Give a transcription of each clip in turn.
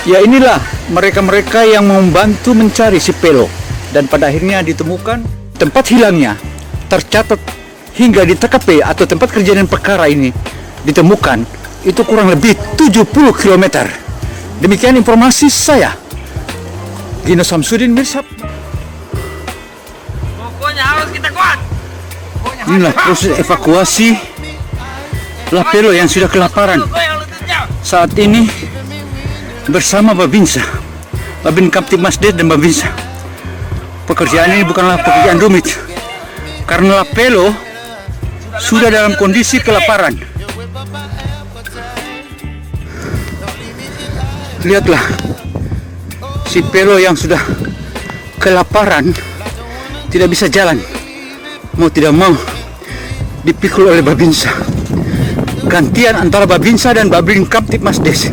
Ya inilah mereka-mereka yang membantu mencari si Pelo. Dan pada akhirnya ditemukan tempat hilangnya. Tercatat hingga di TKP atau tempat kejadian perkara ini ditemukan itu kurang lebih 70 km. Demikian informasi saya, Gino Samsudin Mirsab. Pokoknya harus kita kuat. Inilah proses evakuasi Lapelo yang sudah kelaparan saat ini bersama Babinsa, Babin Kamtipmasdes dan Babinsa. Pekerjaan ini bukanlah pekerjaan rumit karena Lapelo sudah dalam kondisi kelaparan. Lihatlah si Pelo yang sudah kelaparan, tidak bisa jalan, mau tidak mau dipikul oleh Babinsa. Gantian antara Babinsa dan Babin Kamtipmasdes.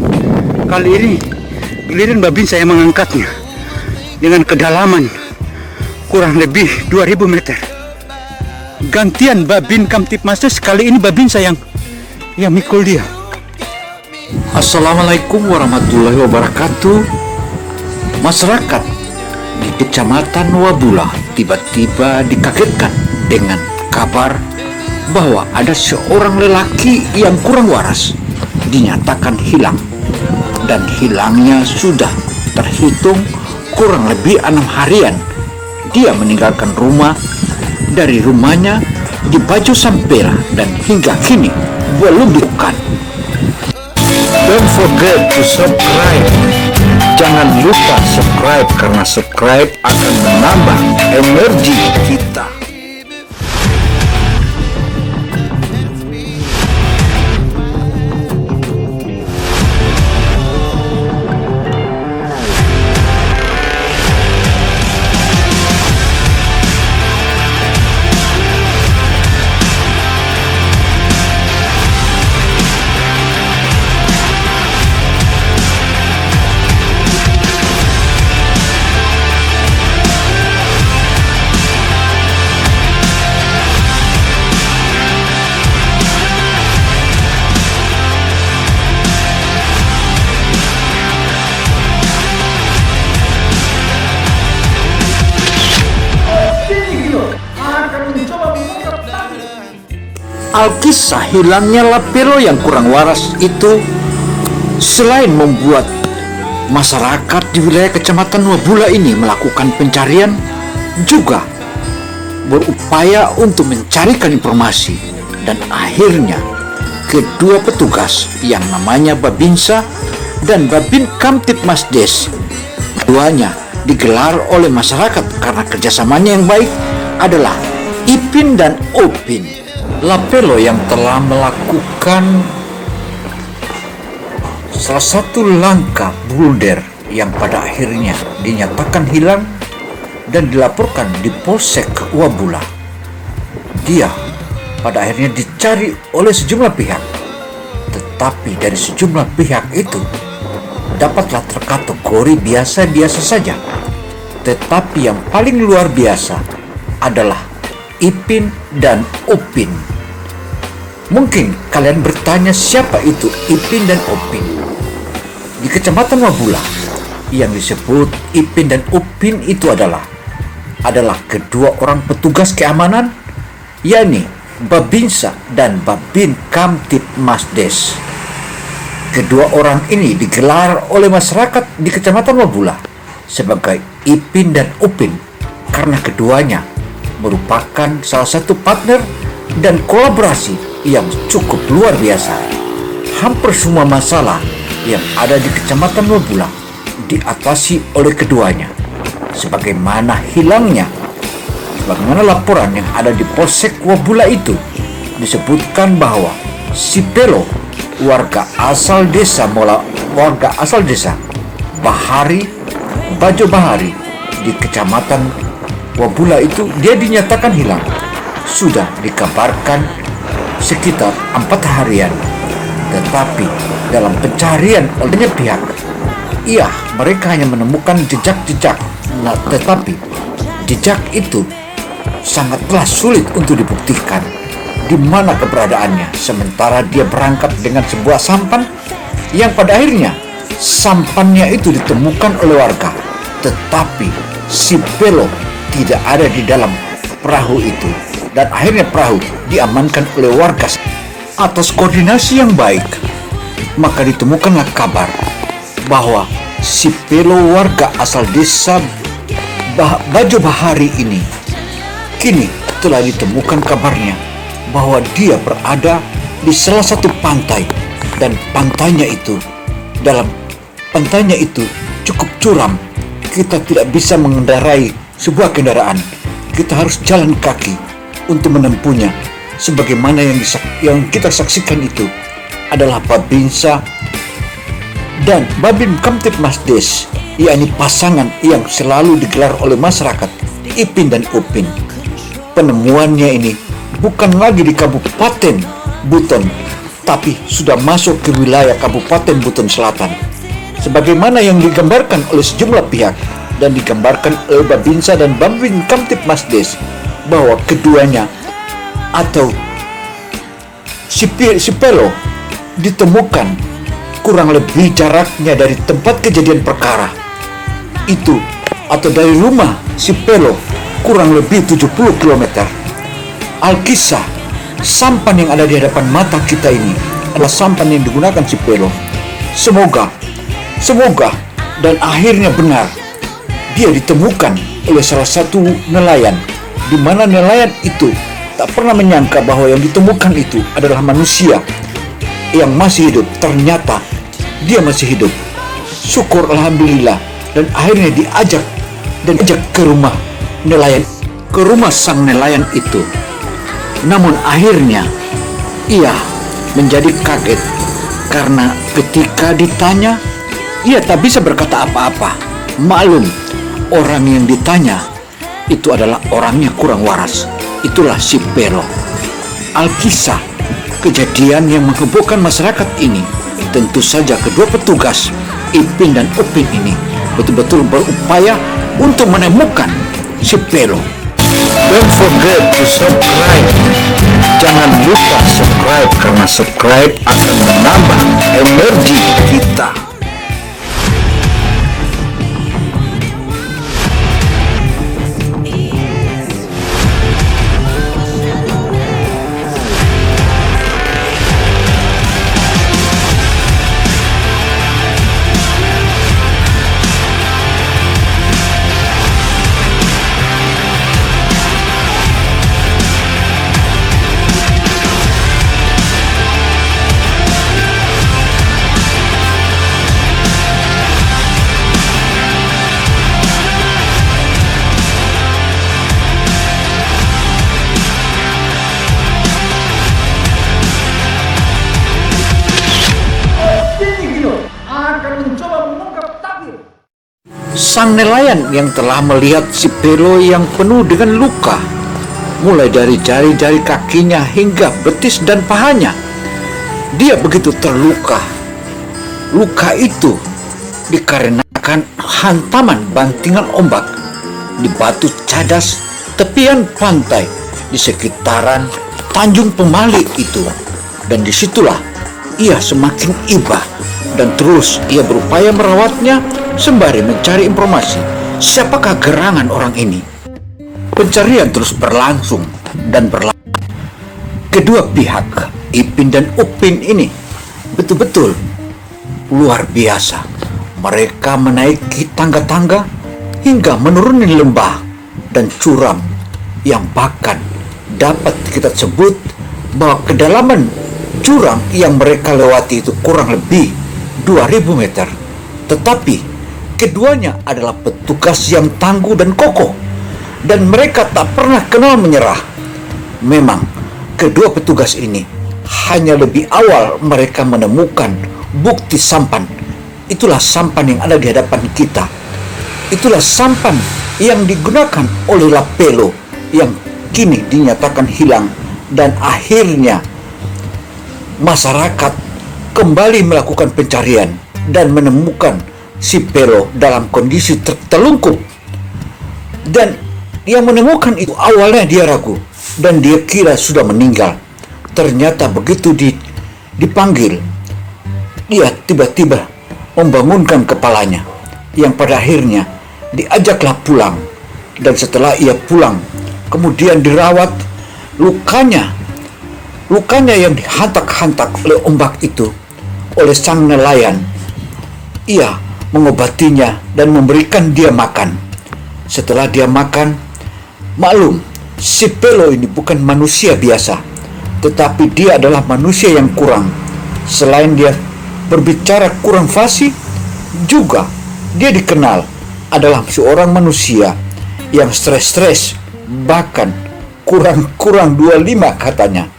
Kali ini giliran Babinsa yang mengangkatnya dengan kedalaman kurang lebih 2000 meter. Gantian Babin Kamtipmasdes, kali ini Babinsa yang mikul dia. Assalamualaikum warahmatullahi wabarakatuh. Masyarakat di Kecamatan Wabula tiba-tiba dikagetkan dengan kabar bahwa ada seorang lelaki yang kurang waras dinyatakan hilang, dan hilangnya sudah terhitung kurang lebih 6 harian. Dia meninggalkan rumah dari rumahnya di Bajo Sampera dan hingga kini belum ditemukan. Don't forget to subscribe. Jangan lupa subscribe karena subscribe akan menambah energi kita. Alkisah hilangnya Lapelo yang kurang waras itu selain membuat masyarakat di wilayah Kecamatan Wabula ini melakukan pencarian, juga berupaya untuk mencarikan informasi, dan akhirnya kedua petugas yang namanya Babinsa dan Babin Kamtipmasdes, keduanya digelar oleh masyarakat karena kerjasamanya yang baik adalah Ipin dan Opin. Lapelo yang telah melakukan salah satu langkah blunder yang pada akhirnya dinyatakan hilang dan dilaporkan di Polsek Wabula. Dia pada akhirnya dicari oleh sejumlah pihak, tetapi dari sejumlah pihak itu dapatlah terkategori biasa-biasa saja. Tetapi yang paling luar biasa adalah Ipin dan Opin. Mungkin kalian bertanya siapa itu Ipin dan Opin. Di Kecamatan Wabula yang disebut Ipin dan Opin itu adalah kedua orang petugas keamanan, yakni Babinsa dan Babin Kamtipmasdes. Kedua orang ini digelar oleh masyarakat di Kecamatan Wabula sebagai Ipin dan Opin karena keduanya merupakan salah satu partner dan kolaborasi yang cukup luar biasa. Hampir semua masalah yang ada di Kecamatan Wabula diatasi oleh keduanya. Sebagaimana laporan yang ada di Polsek Wabula itu disebutkan bahwa si Pelo, warga asal desa Bahari, Bajo Bahari di Kecamatan Wabula itu, dia dinyatakan hilang. Sudah dikabarkan sekitar 4 harian, tetapi dalam pencarian oleh pihak, mereka hanya menemukan jejak-jejak. Tetapi jejak itu sangatlah sulit untuk dibuktikan di mana keberadaannya, sementara dia berangkat dengan sebuah sampan yang pada akhirnya sampannya itu ditemukan oleh warga, tetapi si Pelo tidak ada di dalam perahu itu, dan akhirnya perahu diamankan oleh warga. Atas koordinasi yang baik, maka ditemukanlah kabar bahwa si Pelo, warga asal desa Bajo Bahari ini, kini telah ditemukan kabarnya bahwa dia berada di salah satu pantai, dan dalam pantainya itu cukup curam. Kita tidak bisa mengendarai sebuah kendaraan, kita harus jalan kaki untuk menempuhnya. Sebagaimana yang kita saksikan itu adalah Babinsa dan Babin Kamtipmasdes, yakni pasangan yang selalu digelar oleh masyarakat Ipin dan Upin. Penemuannya ini bukan lagi di Kabupaten Buton, tapi sudah masuk ke wilayah Kabupaten Buton Selatan, sebagaimana yang digambarkan oleh sejumlah pihak dan digambarkan oleh Babinsa dan Babin Kamtipmasdes, bahwa keduanya atau si Pelo ditemukan kurang lebih jaraknya dari tempat kejadian perkara itu, atau dari rumah si Pelo kurang lebih 70 km. Alkisah, sampan yang ada di hadapan mata kita ini adalah sampan yang digunakan si Pelo. Semoga dan akhirnya benar, dia ditemukan oleh salah satu nelayan, di mana nelayan itu tak pernah menyangka bahwa yang ditemukan itu adalah manusia yang masih hidup. Ternyata dia masih hidup. Syukur, alhamdulillah. Dan akhirnya diajak ke rumah nelayan, ke rumah sang nelayan itu. Namun akhirnya ia menjadi kaget karena ketika ditanya, ia tak bisa berkata apa-apa. Maklum, orang yang ditanya itu adalah orangnya kurang waras. Itulah si Pelo. Alkisah, kejadian yang menghebohkan masyarakat ini, tentu saja kedua petugas Ipin dan Upin ini betul-betul berupaya untuk menemukan si Pelo. Don't forget to subscribe. Jangan lupa subscribe, karena subscribe akan menambah energi kita. Sang nelayan yang telah melihat si Pelo yang penuh dengan luka, mulai dari jari-jari kakinya hingga betis dan pahanya, dia begitu terluka. Luka itu dikarenakan hantaman bantingan ombak di batu cadas tepian pantai di sekitaran Tanjung Pemali itu. Dan disitulah ia semakin iba, dan terus ia berupaya merawatnya sembari mencari informasi siapakah gerangan orang ini. Pencarian terus berlangsung dan berlangsung. Kedua pihak, Ipin dan Upin ini, betul-betul luar biasa. Mereka menaiki tangga-tangga hingga menuruni lembah dan curam yang bahkan dapat kita sebut bahwa kedalaman jurang yang mereka lewati itu kurang lebih 2000 meter. Tetapi keduanya adalah petugas yang tangguh dan kokoh, dan mereka tak pernah kenal menyerah. Memang kedua petugas ini hanya lebih awal mereka menemukan bukti sampan. Itulah sampan yang ada di hadapan kita. Itulah sampan yang digunakan oleh Pelo yang kini dinyatakan hilang, dan akhirnya masyarakat kembali melakukan pencarian dan menemukan si Pelo dalam kondisi tertelungkup. Dan yang menemukan itu awalnya dia ragu dan dia kira sudah meninggal. Ternyata begitu dipanggil, dia tiba-tiba membangunkan kepalanya, yang pada akhirnya diajaklah pulang. Dan setelah ia pulang, kemudian dirawat, lukanya yang dihantak-hantak oleh ombak itu oleh sang nelayan, ia mengobatinya dan memberikan dia makan. Setelah dia makan, maklum, si Pelo ini bukan manusia biasa, tetapi dia adalah manusia yang kurang. Selain dia berbicara kurang fasih, juga dia dikenal adalah seorang manusia yang stres-stres, bahkan kurang 25 katanya.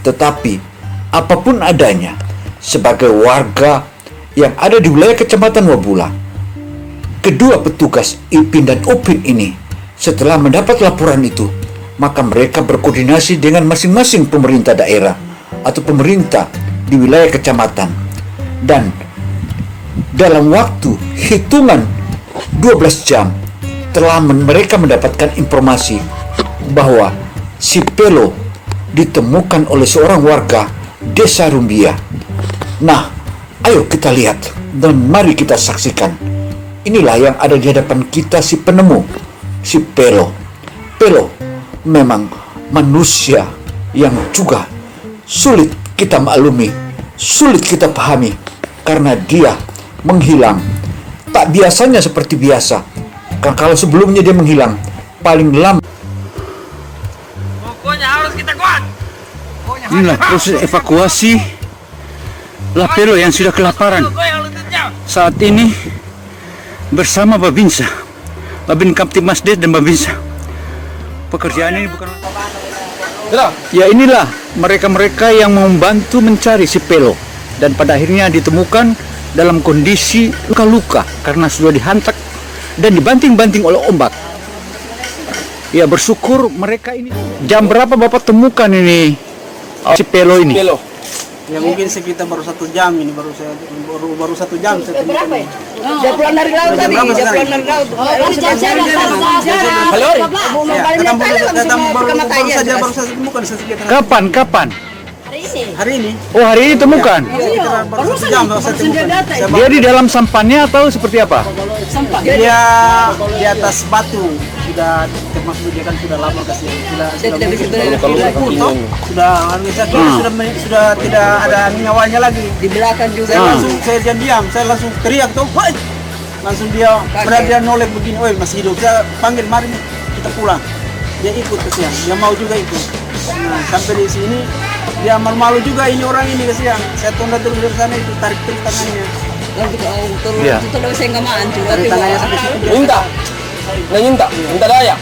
Tetapi apapun adanya, sebagai warga yang ada di wilayah Kecamatan Wabula, kedua petugas Ipin dan Upin ini setelah mendapat laporan itu, maka mereka berkoordinasi dengan masing-masing pemerintah daerah atau pemerintah di wilayah kecamatan. Dan dalam waktu hitungan 12 jam telah mereka mendapatkan informasi bahwa si Pelo ditemukan oleh seorang warga Desa Rumbia. Nah, ayo kita lihat dan mari kita saksikan. Inilah yang ada di hadapan kita, si penemu, si Pelo. Pelo memang manusia yang juga sulit kita maklumi, sulit kita pahami, karena dia menghilang. Tak biasanya seperti biasa. Karena kalau sebelumnya dia menghilang, paling lama. Pokoknya harus kita kuat. Inilah proses evakuasi Lapelo yang sudah kelaparan saat ini bersama Babinsa, Babin Kamtibmasdes dan Babinsa. Pekerjaan ini bukan. Ya, inilah mereka-mereka yang membantu mencari si Pelo, dan pada akhirnya ditemukan dalam kondisi luka-luka karena sudah dihantak dan dibanting-banting oleh ombak. Ya, bersyukur mereka ini. Jam berapa Bapak temukan ini si Pelo ini? Pelo. Ya mungkin sekitar baru 1 jam ini, baru 1 jam saya temukan. Dia pulang dari laut tadi. Dia pulang dari laut. Halo. Baru saja temukan sekitar Kapan? hari ini. Oh, hari ini temukan. Sekitar baru 1 jam saya temukan. Dia di dalam sampannya atau seperti apa? Dia di atas batu, sudah termasuk dia kan sudah lama kasih, sudah tidak ada nyawanya lagi. Di belakang juga. Saya diam, saya langsung teriak tuh, "Woi!" Langsung dia noleh begini, "Oi, masih hidup." Saya panggil, "Mari kita pulang." Dia ikut kesian, dia mau juga ikut. Nah, sampai di sini dia malu-malu juga ini orang ini kesian. Saya tunda terus dari sana itu, tarik terus tangannya. Lalu turun Iya. itu terus saya nggak maan juga. Tarik tangannya sampai situ. Minta daya.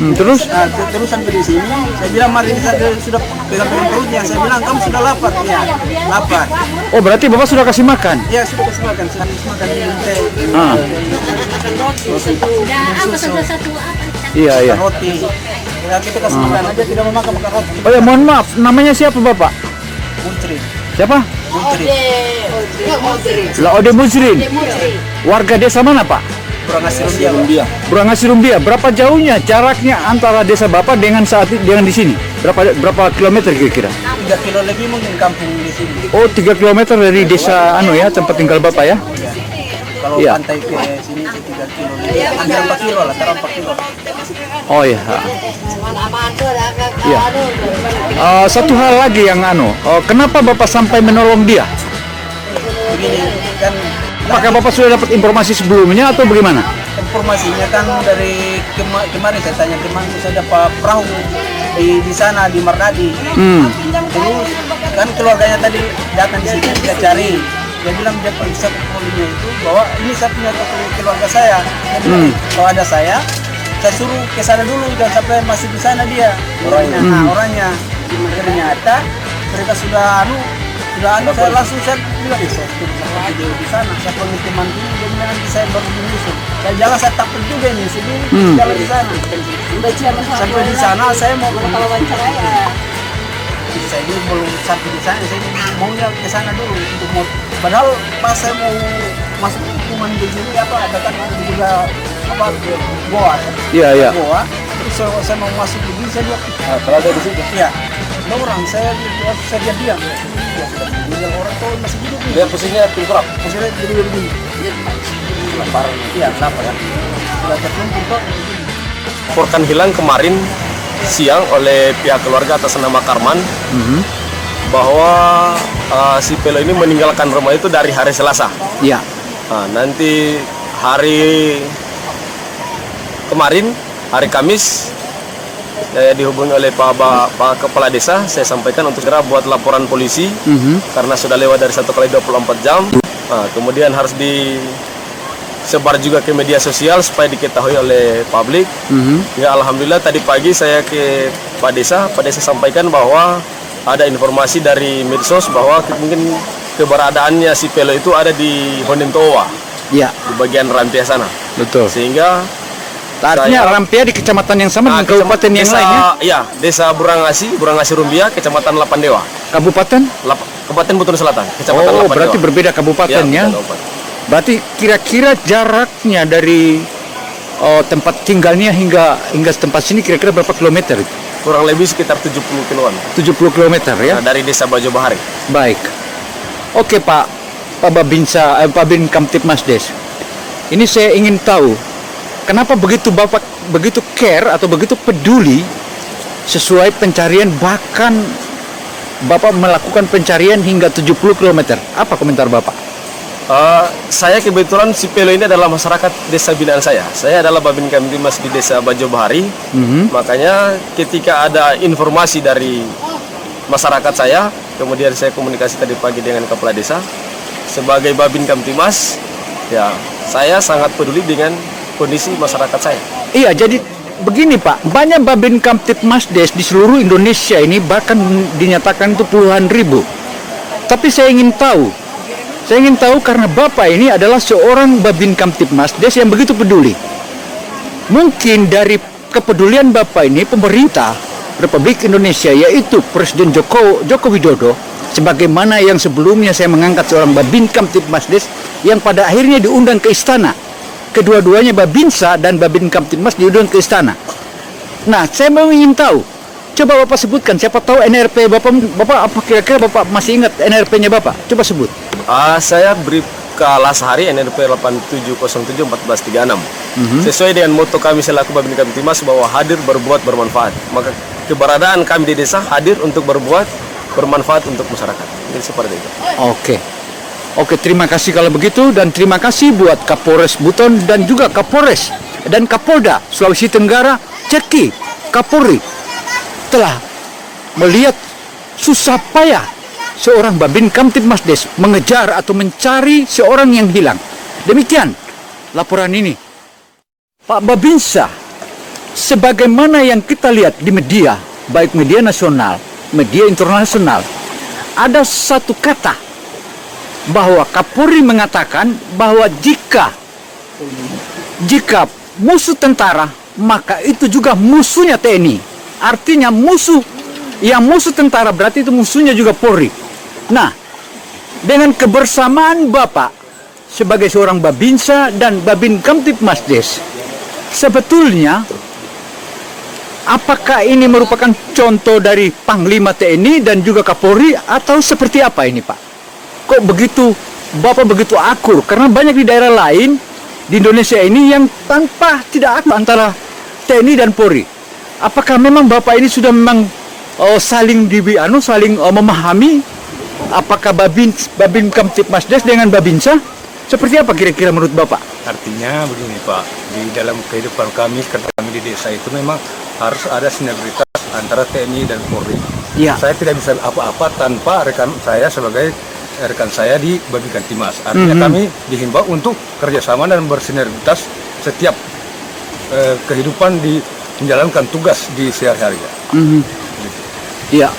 Terus? Nah, terus sampai di sini, saya bilang, "Mari kita sudah pegang-pegang perutnya." Saya bilang, "Kamu sudah lapar?" "Ya, lapar." Oh, berarti Bapak sudah kasih makan? Ya, sudah kasih makan, sudah kasih makan minum teh, Iya. roti. Ya, kita kasih makan aja, tidak mau makan roti. Oh ya, mohon maaf, namanya siapa Bapak? Muntri, Siapa? muntri. Laode Muzrin. Warga desa mana Pak? Kurang ngasih rumbia. Burangasih Rumbia. Berapa jauhnya jaraknya antara desa Bapak dengan dengan di sini? Berapa kilometer kira-kira? 3 kilo lebih mungkin kampung di sini. Oh, 3 kilometer dari desa tempat tinggal Bapak ya? Kalau Iya. pantai ke sini 3 kilo lebih. Hampir 4 kilo lah, antara 4 kilo. Oh ya. Iya. Satu hal lagi yang kenapa Bapak sampai menolong dia? Begini, kan Apakah Bapak sudah dapat informasi sebelumnya atau bagaimana? informasinya kan dari kemarin saya tanya kemarin saya dapat perahu di sana di Marnadi. Terus kan keluarganya tadi datang di sini dia cari. Dia bilang dia periksa polinya itu bahwa ini saya punya keluarga saya. Dia bilang, kalau ada saya suruh ke sana dulu, jangan sampai masih di sana dia orangnya. Nah, orangnya ternyata mereka sudah saya langsung saya bilang saya di sana saya panggil teman dulu, dia bilang nanti saya baru menyusul. Saya jalan, saya takut juga ini sendiri jalan di sana. Sampai di sana saya mau wawancara ya. saya ini belum sampai di sana, saya maunya ke sana dulu untuk mau. Padahal pas saya mau masuk hukuman di sini ada kan juga goa. Iya. Goa. Terus saya mau masuk begini saya lihat. Kalau ada di situ. Iya. Ada orang saya diam. Meninggal orang tuh masih hidup nih. Dia posisinya tengkurap. Maksudnya jadi begini. Kelaparan. Iya, kenapa kan? Sudah tertumpul kok. Laporkan hilang kemarin siang oleh pihak keluarga atas nama Karman bahwa si Pelo ini meninggalkan rumah itu dari hari Selasa. Ya. Nah, nanti hari kemarin, hari Kamis, saya dihubungi oleh Pak Kepala Desa. Saya sampaikan untuk segera buat laporan polisi karena sudah lewat dari 1x24 jam. Nah, kemudian harus disebar juga ke media sosial supaya diketahui oleh publik. Ya, alhamdulillah tadi pagi saya ke Pak Desa sampaikan bahwa ada informasi dari medsos bahwa mungkin keberadaannya si Pelo itu ada di Honentoa, Ya, di bagian Rampia sana. betul. Sehingga Artinya Rampia di kecamatan yang sama dengan kabupaten yang desa, lainnya. Ya, Desa Burangasi Rumbia, Kecamatan Lapandewa. Kabupaten? Kabupaten Buton Selatan, Kecamatan Oh, Lapandewa. berarti berbeda kabupaten ya. beda kabupaten. Berarti kira-kira jaraknya dari tempat tinggalnya hingga tempat sini kira-kira berapa kilometer? Kurang lebih sekitar 70 kiloan. 70 kilometer ya. Nah, dari Desa Bajo Bahari. Baik. Oke Pak Babinsa, Pak Bin Kamtibmasdes. Ini saya ingin tahu kenapa Bapak begitu care atau begitu peduli sesuai pencarian, bahkan Bapak melakukan pencarian hingga 70 km. Apa komentar Bapak? Saya kebetulan si Pelo ini adalah masyarakat desa binaan saya. Saya adalah Babin Kamtimas di Desa Bajo Bahari. Makanya ketika ada informasi dari masyarakat saya, kemudian saya komunikasi tadi pagi dengan Kepala Desa. Sebagai Babin Kamtimas, ya saya sangat peduli dengan kondisi masyarakat saya. Iya, jadi begini Pak, banyak Babin Kamtibmasdes di seluruh Indonesia ini bahkan dinyatakan itu puluhan ribu. Tapi saya ingin tahu karena Bapak ini adalah seorang Babin Kamtibmasdes yang begitu peduli. Mungkin dari kepedulian Bapak ini pemerintah Republik Indonesia, yaitu Presiden Joko Widodo, sebagaimana yang sebelumnya saya mengangkat seorang Babin Kamtibmasdes yang pada akhirnya diundang ke istana. Kedua-duanya Babinsa dan Babin Kamtibmas diundang ke istana. Nah, saya mau ingin tahu, coba Bapak sebutkan, siapa tahu NRP Bapak apa kira-kira Bapak masih ingat NRP-nya Bapak? Coba sebut. Saya beri Kala Sehari NRP 87071436. Sesuai dengan moto kami selaku Babin Kamtibmas bahwa hadir berbuat bermanfaat. Maka keberadaan kami di desa hadir untuk berbuat bermanfaat untuk masyarakat. Jadi seperti itu. Oke, terima kasih kalau begitu, dan terima kasih buat Kapolres Buton dan juga Kapolres dan Kapolda Sulawesi Tenggara, Ceki, Kapolri telah melihat susah payah seorang Babin Kamtibmasdes mengejar atau mencari seorang yang hilang. Demikian laporan ini. Pak Babinsa, sebagaimana yang kita lihat di media, baik media nasional, media internasional, ada satu kata bahwa Kapolri mengatakan bahwa jika musuh tentara, maka itu juga musuhnya TNI. Artinya musuh tentara berarti itu musuhnya juga Polri. Nah, dengan kebersamaan Bapak sebagai seorang Babinsa dan Babin Kamtibmasdes, sebetulnya apakah ini merupakan contoh dari Panglima TNI dan juga Kapolri atau seperti apa ini Pak? Kok begitu Bapak begitu akur? Karena banyak di daerah lain di Indonesia ini yang tidak akur antara TNI dan Polri. Apakah memang Bapak ini sudah memang saling memahami? Apakah Babin Kamtibmasdes dengan Babinsa? Seperti apa kira-kira menurut Bapak? Artinya begini Pak, di dalam kehidupan kami, kerja kami di desa itu memang harus ada sinergitas antara TNI dan Polri. Ya. Saya tidak bisa apa-apa tanpa rekan saya sebagai rekan saya di Babin Kamtibmas. Artinya kami dihimbau untuk kerjasama dan bersinergitas setiap kehidupan di menjalankan tugas di sehari-hari. Iya.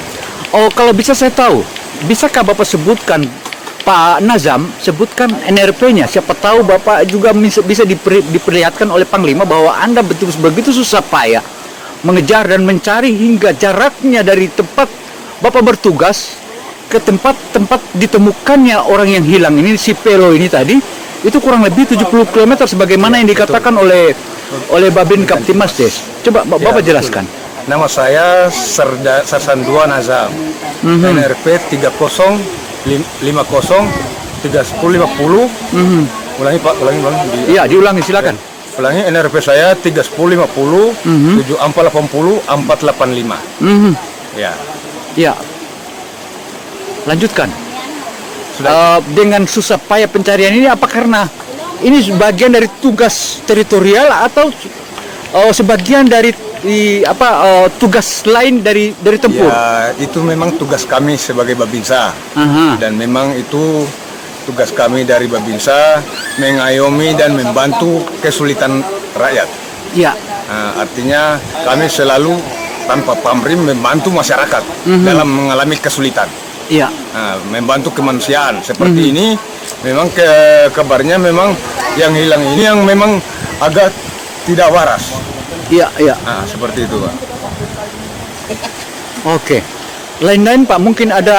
Oh, kalau bisa saya tahu, bisakah Bapak sebutkan, Pak Nazam, sebutkan NRP-nya. Siapa tahu Bapak juga bisa diperlihatkan oleh Panglima bahwa Anda begitu susah payah mengejar dan mencari hingga jaraknya dari tempat Bapak bertugas ke tempat ditemukannya orang yang hilang ini, si Pelo ini tadi, itu kurang lebih 70 km sebagaimana yang dikatakan oleh Babin Kamtibmasdes. Coba Bapak jelaskan. Nama saya Sersan 2 Nazam, NRP 30 50 30 50. Ulangi Pak, ulangi Bang. Iya, diulangi silakan. Ulangi NRP saya 30 50 7480 485. Ya. Ya. Lanjutkan. Dengan susah payah pencarian ini apa karena ini bagian dari tugas teritorial atau sebagian dari tugas lain dari tempur? Ya, itu memang tugas kami sebagai Babinsa. Dan memang itu tugas kami dari Babinsa mengayomi dan membantu kesulitan rakyat. Iya. Nah, artinya kami selalu tanpa pamrih membantu masyarakat dalam mengalami kesulitan. Iya. Nah, membantu kemanusiaan seperti ini. Memang kabarnya memang yang hilang ini yang memang agak tidak waras. Iya, iya. Nah, seperti itu Pak. Oke. Lain-lain Pak, mungkin ada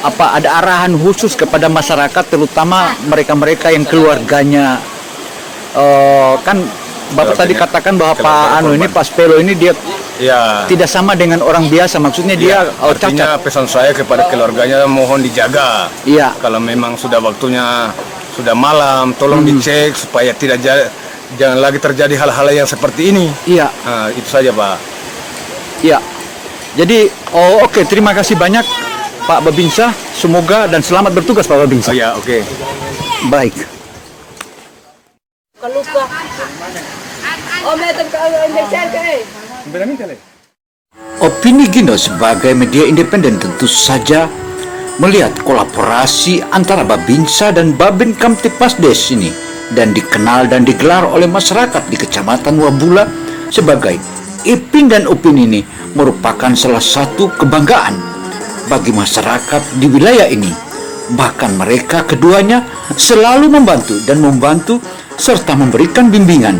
ada arahan khusus kepada masyarakat, terutama mereka-mereka yang keluarganya kan Bapak tadi katakan bahwa Pak Spelo ini dia tidak sama dengan orang biasa, maksudnya dia artinya cacat. pesan saya kepada keluarganya mohon dijaga. Iya. Kalau memang sudah waktunya sudah malam, tolong dicek supaya jangan lagi terjadi hal-hal yang seperti ini. Iya. Nah, itu saja Pak. Iya. Jadi oke, terima kasih banyak Pak Babinsa. Semoga dan selamat bertugas Pak Babinsa. Oh ya, oke. Baik. Opini Gino sebagai media independen tentu saja melihat kolaborasi antara Babinsa dan Babin Kamtipmasdes ini dan dikenal dan digelar oleh masyarakat di Kecamatan Wabula sebagai Ipin dan Upin ini merupakan salah satu kebanggaan bagi masyarakat di wilayah ini. Bahkan mereka keduanya selalu membantu serta memberikan bimbingan,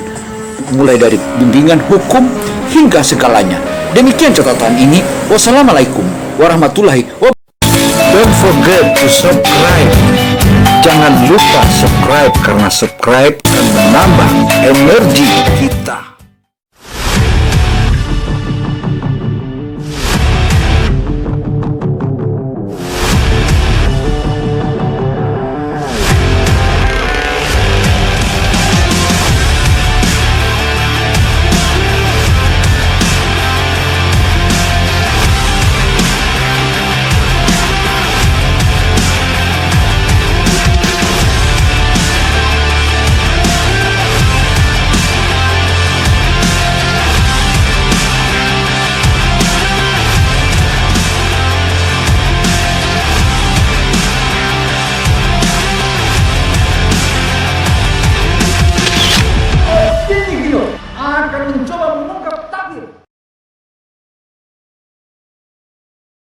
mulai dari bimbingan hukum hingga segalanya. Demikian catatan ini. Wassalamualaikum warahmatullahi wabarakatuh. Don't forget to subscribe. Jangan lupa subscribe karena subscribe akan menambah energi kita. Akan mencoba